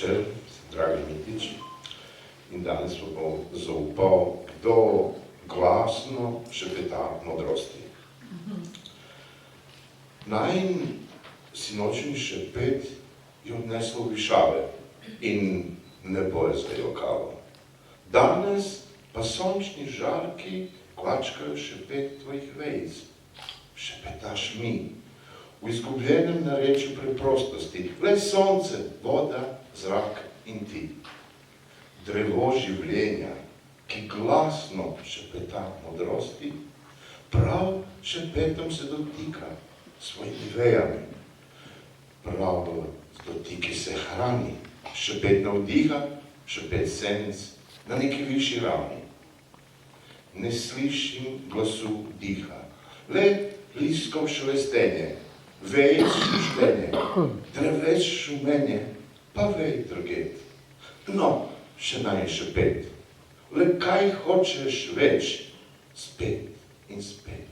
večer, dragi Mitič. In danes pa bom zaupal, kdo glasno šepeta modrosti. Najin sinočni šepet je odneslo višave in nebo je zajokalo. Danes pa sončni žarki kvačkajo šepet tvojih vejic. Šepetaš mi, v izgubljenem narečju preprostosti, le sonce, voda, zrak in ti. Drevo življenja, ki glasno šepeta modrosti, prav šepetom se dotika svojimi vejami. Prav z dotiki se hrani, šepet navdiha, šepet senc na neki višji ravni. Ne slišim glasu diha, le listkov šelestenje, vejic šuštenje, dreves šumenje, pa vej drget. No, še naj šepet, le kaj hočeš več, spet in spet.